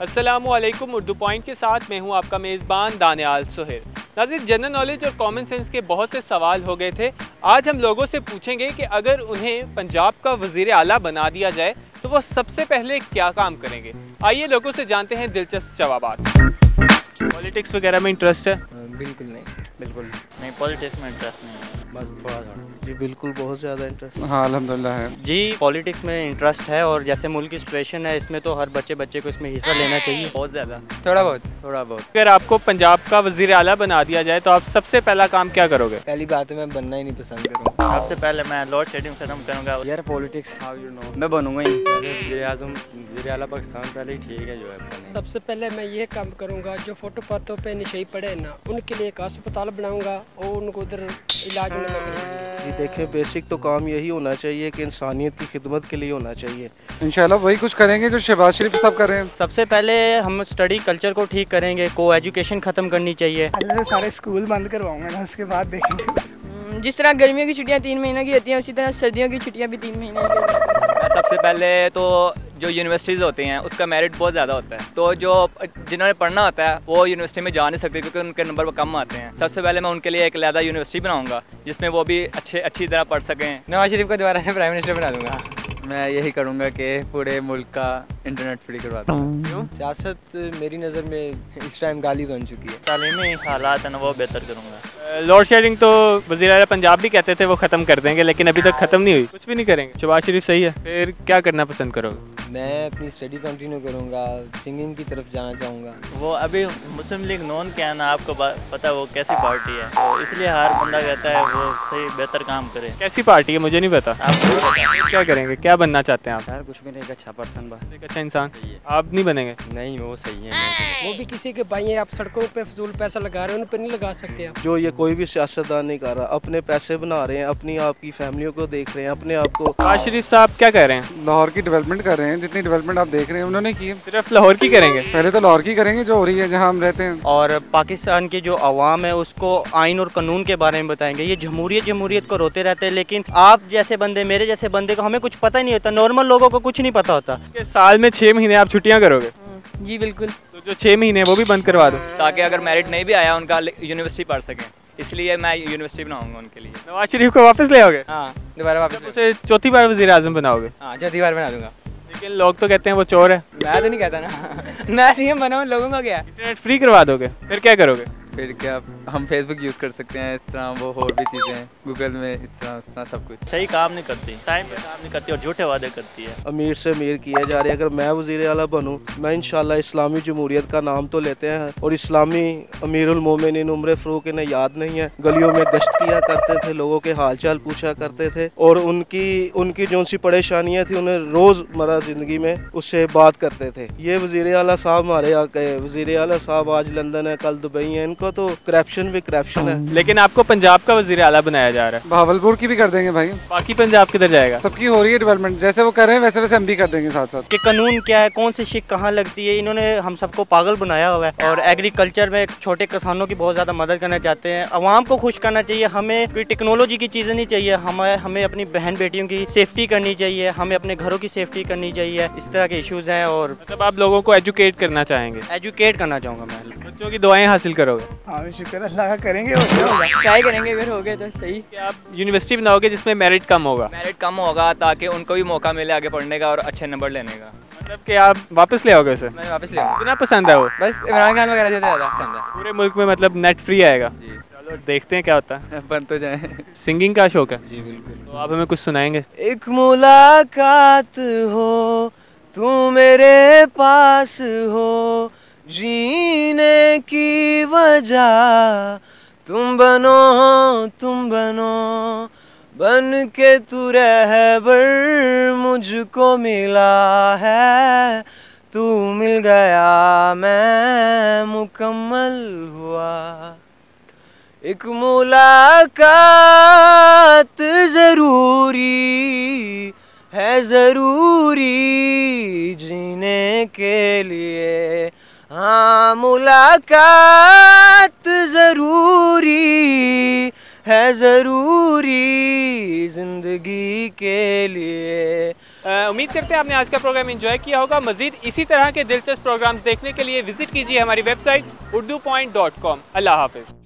अस्सलामुअलैकुम। उर्दू पॉइंट के साथ मैं हूं आपका मेज़बान दानियाल सुहेल। नाज़रीन, जनरल नॉलेज और कॉमन सेंस के बहुत से सवाल हो गए थे। आज हम लोगों से पूछेंगे कि अगर उन्हें पंजाब का वज़ीर आला बना दिया जाए तो वो सबसे पहले क्या काम करेंगे। आइए लोगों से जानते हैं दिलचस्प जवाबात। पॉलिटिक्स वगैरह में इंटरेस्ट है? बिल्कुल नहीं। बिल्कुल नहीं, पॉलिटिक्स में इंटरेस्ट नहीं है, बस थोड़ा सा। जी बिल्कुल, बहुत ज़्यादा इंटरेस्ट। हाँ अल्हम्दुलिल्लाह है जी पॉलिटिक्स में इंटरेस्ट है, और जैसे मुल्क की सिचुएशन है इसमें तो हर बच्चे को इसमें हिस्सा लेना चाहिए। बहुत ज़्यादा, थोड़ा बहुत। अगर आपको पंजाब का वज़ीर आला बना दिया जाए तो आप सबसे पहला काम क्या करोगे? पहली बात है, मैं बनना ही नहीं पसंद करूँगा। सबसे पहले मैं लोड शेडिंग खत्म करूँगा। यार पॉलिटिक्स हाउ यू नो, मैं बनूंगा ही वज़ीर आज़म, वज़ीर आला पाकिस्तान पहले ही ठीक है जो है। सबसे पहले मैं ये काम करूँगा, जो फुटपाथों पे नशे पड़े ना उनके लिए एक अस्पताल बनाऊँगा और उनको उधर इलाज में लगाऊंगा। जी देखें, बेसिक तो काम यही होना चाहिए कि इंसानियत की खिदमत के लिए होना चाहिए। इंशाल्लाह वही कुछ करेंगे जो शहबाज शरीफ साहब कर रहे हैं। सबसे पहले हम स्टडी कल्चर को ठीक करेंगे, को एजुकेशन ख़त्म करनी चाहिए। पहले सारे स्कूल बंद करवाऊंगा ना, उसके बाद देखेंगे। जिस तरह गर्मियों की छुट्टियाँ 3 महीने की होती हैं उसी तरह सर्दियों की छुट्टियाँ भी 3 महीने की होती हैं। मैं सबसे पहले तो जो यूनिवर्सिटीज़ होती हैं उसका मेरिट बहुत ज़्यादा होता है, तो जो जिन्होंने पढ़ना होता है वो यूनिवर्सिटी में जा नहीं सकते क्योंकि उनके नंबर वो कम आते हैं। सबसे पहले मैं उनके लिए एक अलग यूनिवर्सिटी बनाऊंगा जिसमें वो भी अच्छी तरह पढ़ सकें। नवाज शरीफ को दोबारा प्राइम मिनिस्टर बना दूंगा। मैं यही करूँगा कि पूरे मुल्क का इंटरनेट फ्री करवा दूँ। क्यों? सियासत मेरी नज़र में इस टाइम गाली बन चुकी है। तालीमी हालात है ना वो बेहतर करूँगा। लोड शेडिंग तो वज़ीर आला पंजाब भी कहते थे वो ख़त्म कर देंगे, लेकिन अभी तक ख़त्म नहीं हुई। कुछ भी नहीं करेंगे। शहबाज शरीफ सही है, फिर क्या करना पसंद करोगे? मैं अपनी स्टडी कंटिन्यू करूँगा, सिंगिंग की तरफ जाना चाहूँगा। वो अभी मुस्लिम लीग नॉन क्या है ना, आपको पता है वो कैसी पार्टी है, तो इसलिए हर बंदा कहता है वो सही बेहतर काम करे। कैसी पार्टी है मुझे नहीं पता। आपको क्या करेंगे, क्या बनना चाहते हैं आप? यार कुछ भी नहीं, एक अच्छा पर्सन बस, एक अच्छा इंसान। आप नहीं बनेंगे? नहीं वो सही है। वो भी किसी के भाई हैं, आप सड़कों पे फजूल पैसा लगा रहे हैं, उन पर नहीं लगा सकते आप। जो ये कोई भी सियासतदान नहीं कर रहा, अपने पैसे बना रहे हैं, अपनी आपकी फैमिलियों को देख रहे हैं, अपने आप को। शहबाज शरीफ साहब क्या कह रहे हैं? लाहौर की डेवलपमेंट कर रहे हैं, जितनी डेवलपमेंट आप देख रहे हैं उन्होंने की है। सिर्फ लाहौर की करेंगे? पहले तो लाहौर की करेंगे जो हो रही है जहाँ हम रहते हैं, और पाकिस्तान की जो अवाम है उसको आइन और कानून के बारे में बताएंगे। ये जमहूरियत को रोते रहते हैं, लेकिन आप जैसे बंदे, मेरे जैसे बंदे को हमें कुछ पता ही नहीं होता, नॉर्मल लोगों को कुछ नहीं पता होता। साल में 6 महीने आप छुट्टियाँ करोगे? जी बिल्कुल। तो जो 6 महीने वो भी बंद करवा दो, ताकि अगर मेरिट नहीं भी आया उनका यूनिवर्सिटी पढ़ सकें, इसलिए मैं यूनिवर्सिटी बनाऊंगा उनके लिए। नवाज शरीफ को वापस ले आओगे? हाँ, दोबारा वापस। उसे चौथी बार वज़ीर आज़म बनाओगे? हाँ, चौथी बार बना दूंगा। लेकिन लोग तो कहते हैं वो चोर है। मैं तो नहीं कहता ना। मैं नहीं बनाऊँ, लोगों का क्या। इंटरनेट फ्री करवा दोगे, फिर क्या करोगे? फिर क्या हम फेसबुक यूज़ कर सकते हैं, इस तरह वो और भी चीज़ें गूगल में, इस तरह सब कुछ। सही काम नहीं करती, टाइम पे काम नहीं करती और झूठे वादे करती है। अमीर से अमीर किया जा रहे हैं। अगर मैं वज़ीर आला बनूं, मैं इंशाल्लाह इस्लामी जमहूरियत का नाम तो लेते हैं, और इस्लामी अमीरुल मोमिनीन उमर फ़ारूक इन्हें याद नहीं है, गलियों में गश्त किया करते थे, लोगों के हाल चाल पूछा करते थे, और उनकी जो सी परेशानियाँ थी उन्हें रोज़मर्रा ज़िंदगी में उससे बात करते थे। ये वज़ीर आला साहब हमारे यहाँ के वज़ीर आला साहब आज लंदन है, कल दुबई है, इनको तो करप्शन भी करप्शन है। लेकिन आपको पंजाब का वज़ीर आला बनाया जा रहा है। भावलपुर की भी कर देंगे भाई। बाकी पंजाब किधर जाएगा? सबकी हो रही है डेवलपमेंट, जैसे वो कर रहे हैं वैसे वैसे हम भी कर देंगे साथ साथ। कि कानून क्या है, कौन सी शिक कहाँ लगती है, इन्होंने हम सबको पागल बनाया हुआ है। और एग्रीकल्चर में छोटे किसानों की बहुत ज़्यादा मदद करना चाहते हैं, अवाम को खुश करना चाहिए। हमें कोई टेक्नोलॉजी की चीज़ें नहीं चाहिए, हमें अपनी बहन बेटियों की सेफ्टी करनी चाहिए, हमें अपने घरों की सेफ्टी करनी चाहिए। इस तरह के इश्यूज़ हैं, और मतलब आप लोगों को एजुकेट करना चाहेंगे? एजुकेट करना चाहूँगा मैं। बच्चों की दुआएं हासिल करोगे? हाँ शुक्र अल्लाह का, करेंगे और क्या होगा। ट्राई करेंगे, अगर हो गए तो सही। कि आप यूनिवर्सिटी बनाओगे जिसमें मेरिट कम होगा? मेरिट कम होगा ताकि उनको भी मौका मिले आगे पढ़ने का और अच्छे नंबर लेने का। मतलब कि आप वापस ले आओगे उसे? मैं वापस ले आऊँगा। कितना पसंद है वो? बस इमरान खान वगैरह से ज़्यादा पसंद है। पूरे मुल्क में मतलब नेट फ्री आएगा? जी चलो देखते हैं क्या होता है। बन तो जाए। सिंगिंग का शौक है? जी बिल्कुल। तो आप हमें कुछ सुनाएंगे? एक मुलाकात हो, तू मेरे पास हो, जीने की वजह तुम बनो, बन के तू रहबर मुझको मिला है, तू मिल गया मैं मुकम्मल हुआ। एक मुलाकात ज़रूरी है, ज़रूरी जीने के लिए। हाँ, मुलाकात ज़रूरी है, ज़रूरी ज़िंदगी के लिए। उम्मीद करते हैं आपने आज का प्रोग्राम एंजॉय किया होगा। मजीद इसी तरह के दिलचस्प प्रोग्राम्स देखने के लिए विजिट कीजिए हमारी वेबसाइट urdupoint.com। अल्लाह हाफिज़।